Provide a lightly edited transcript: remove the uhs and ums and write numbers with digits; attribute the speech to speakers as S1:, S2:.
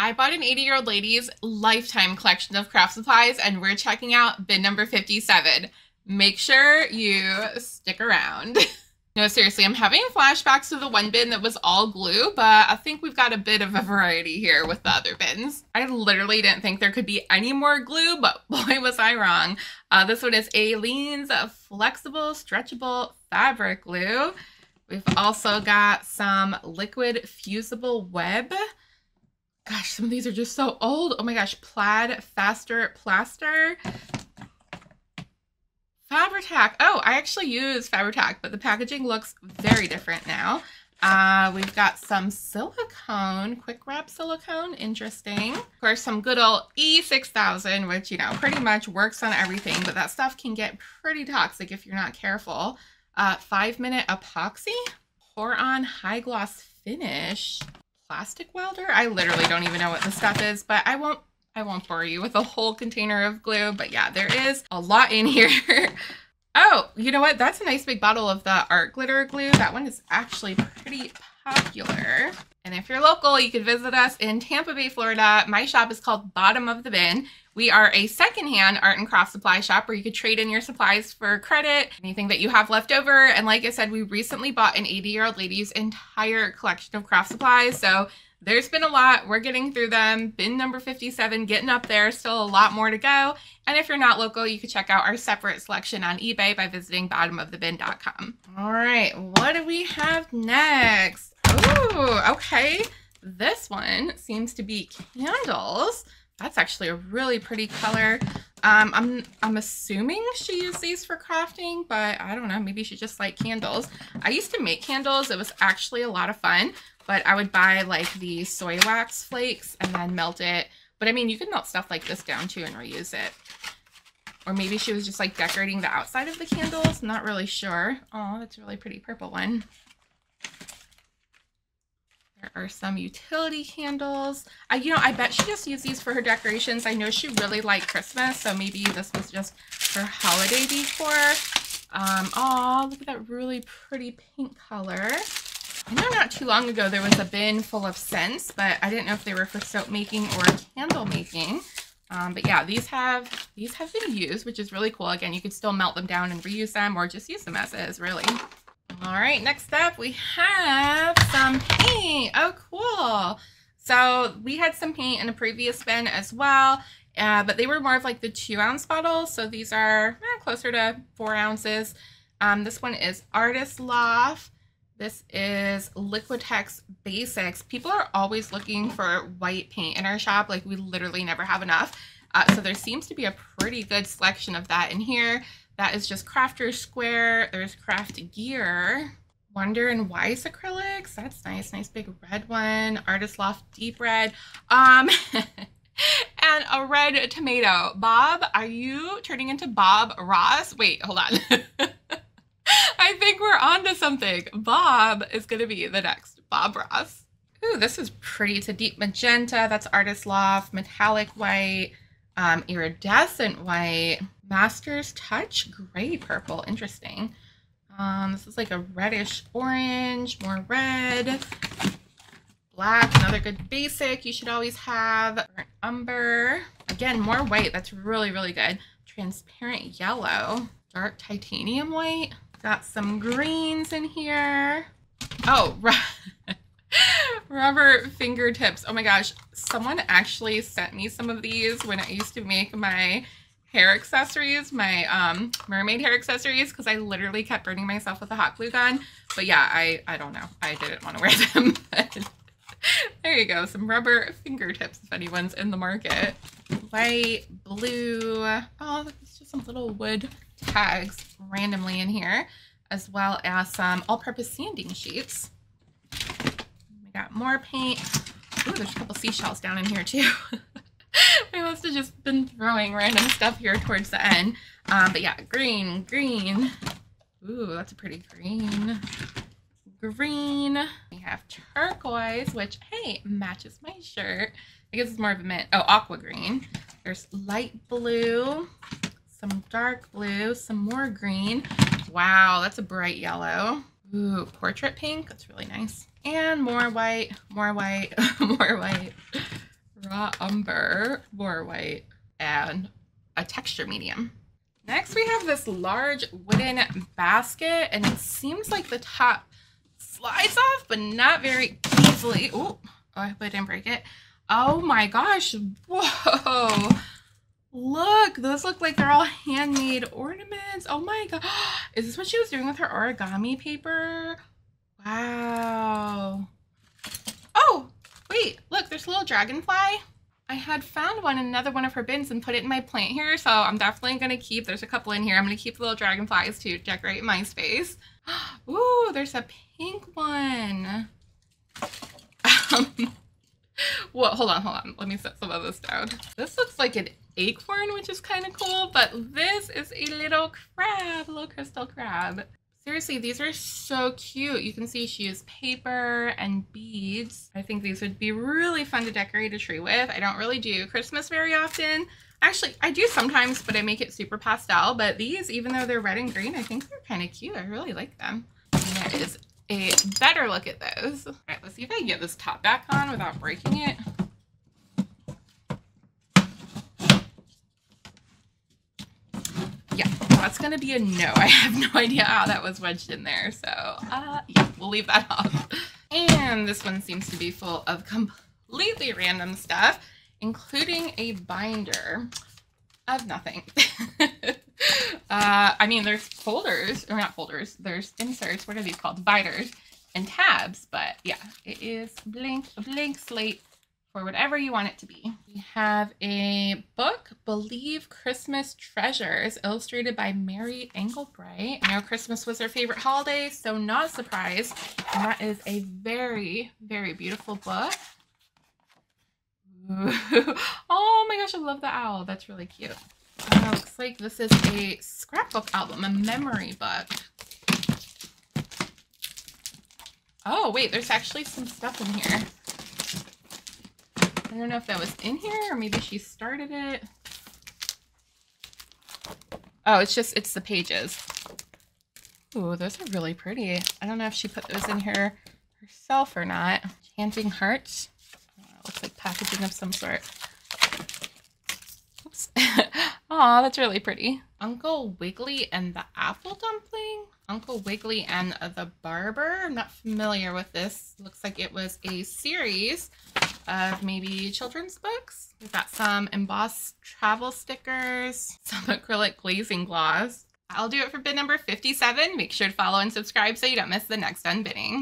S1: I bought an 80-year-old lady's lifetime collection of craft supplies, and we're checking out bin number 57. Make sure you stick around. No, seriously, I'm having flashbacks to the one bin that was all glue, but I think we've got a bit of a variety here with the other bins. I literally didn't think there could be any more glue, but boy, was I wrong. This one is Aleene's Flexible Stretchable Fabric Glue. We've also got some liquid fusible web. Gosh, some of these are just so old. Oh my gosh, Plaid Faster Plaster. Fabri-Tac. Oh, I actually use Fabri-Tac, but the packaging looks very different now. We've got some silicone, quick wrap silicone, interesting. Of course, some good old E6000, which, you know, pretty much works on everything, but that stuff can get pretty toxic if you're not careful. 5-minute epoxy, pour on high gloss finish, plastic welder. I literally don't even know what this stuff is, but I won't bore you with a whole container of glue, but yeah, there is a lot in here. Oh, you know what? That's a nice big bottle of the art glitter glue. That one is actually pretty popular. And if you're local, you could visit us in Tampa Bay, Florida. My shop is called Bottom of the Bin. We are a secondhand art and craft supply shop where you could trade in your supplies for credit, anything that you have left over. And like I said, we recently bought an 80-year-old lady's entire collection of craft supplies. So there's been a lot. We're getting through them. Bin number 57, getting up there. Still a lot more to go. And if you're not local, you could check out our separate selection on eBay by visiting bottomofthebin.com. All right, what do we have next? Oh, okay. This one seems to be candles. That's actually a really pretty color. I'm assuming she used these for crafting, but I don't know. Maybe she just liked candles. I used to make candles. It was actually a lot of fun, but I would buy like the soy wax flakes and then melt it. But I mean, you can melt stuff like this down too and reuse it. Or maybe she was just like decorating the outside of the candles. Not really sure. Oh, that's a really pretty purple one. There are some utility candles. You know, I bet she just used these for her decorations. I know she really liked Christmas, so maybe this was just her holiday decor. Oh, look at that really pretty pink color. I know not too long ago there was a bin full of scents, but I didn't know if they were for soap making or candle making. But yeah, these have been used, which is really cool. Again, you could still melt them down and reuse them or just use them as is, really. All right, next up we have some paint. Oh, cool. So we had some paint in a previous bin as well, but they were more of like the 2-ounce bottles. So these are closer to 4 ounces. This one is Artist Loft. This is Liquitex Basics. People are always looking for white paint in our shop. Like, we literally never have enough. So there seems to be a pretty good selection of that in here. That is just Crafter's Square. There's Craft Gear. Wonder and Wise acrylics. That's nice. Nice big red one. Artist Loft Deep Red. And a red tomato. Bob, are you turning into Bob Ross? Wait, hold on. I think we're on to something. Bob is going to be the next Bob Ross. Ooh, this is pretty. It's a deep magenta. That's Artist Loft. Metallic white. Iridescent white. Master's Touch gray purple. Interesting. This is like a reddish orange. More red. Black. Another good basic you should always have. Burnt umber. Again, more white. That's really, really good. Transparent yellow. Dark titanium white. Got some greens in here. Oh, rubber fingertips. Oh my gosh. Someone actually sent me some of these when I used to make my hair accessories, my mermaid hair accessories, because I literally kept burning myself with a hot glue gun. But yeah, I don't know. I didn't want to wear them. But there you go. Some rubber fingertips if anyone's in the market. White, blue. Oh, it's just some little wood tags randomly in here, as well as some all-purpose sanding sheets. We got more paint. Ooh, there's a couple seashells down in here too. I must have just been throwing random stuff here towards the end. But yeah, green. Ooh, that's a pretty green. Green. We have turquoise, which, hey, matches my shirt. I guess it's more of a mint. Oh, aqua green. There's light blue. Some dark blue, some more green. Wow, that's a bright yellow. Ooh, portrait pink. That's really nice. And more white, more white, more white. umber, more white, and a texture medium. Next, we have this large wooden basket, and it seems like the top slides off, but not very easily. Oh, I hope I didn't break it. Oh my gosh, whoa. Look, those look like they're all handmade ornaments. Oh my god. Is this what she was doing with her origami paper? Wow. Oh, wait, look, there's a little dragonfly. I had found one in another one of her bins and put it in my plant here, so I'm definitely going to keep, there's a couple in here. I'm going to keep the little dragonflies to decorate my space. Ooh, there's a pink one. Well, hold on. Let me set some of this down. This looks like an acorn, which is kind of cool, but this is a little crab, a little crystal crab. Seriously, these are so cute. You can see she used paper and beads. I think these would be really fun to decorate a tree with. I don't really do Christmas very often. Actually, I do sometimes, but I make it super pastel. But these, even though they're red and green, I think they're kind of cute. I really like them. And there is a better look at those. All right, let's see if I can get this top back on without breaking it. Yeah, that's gonna be a no. I have no idea how that was wedged in there. So yeah, we'll leave that off. And this one seems to be full of completely random stuff, including a binder of nothing. I mean, there's folders, or not folders, there's inserts, what are these called? Dividers and tabs, but yeah, it is a blank slate for whatever you want it to be. We have a book, Believe Christmas Treasures, illustrated by Mary Engelbright. I know Christmas was her favorite holiday, so not surprised. And that is a very, very beautiful book. Oh my gosh, I love the owl. That's really cute. Looks like this is a scrapbook album, a memory book. Oh, wait, there's actually some stuff in here. I don't know if that was in here or maybe she started it. Oh, it's the pages. Ooh, those are really pretty. I don't know if she put those in here herself or not. Chanting Hearts. Looks like packaging of some sort. Oops. Aw, that's really pretty. Uncle Wiggily and the Apple Dumpling? Uncle Wiggily and the Barber? I'm not familiar with this. Looks like it was a series of maybe children's books. We've got some embossed travel stickers, some acrylic glazing gloss. I'll do it for bin number 57. Make sure to follow and subscribe so you don't miss the next unbinning.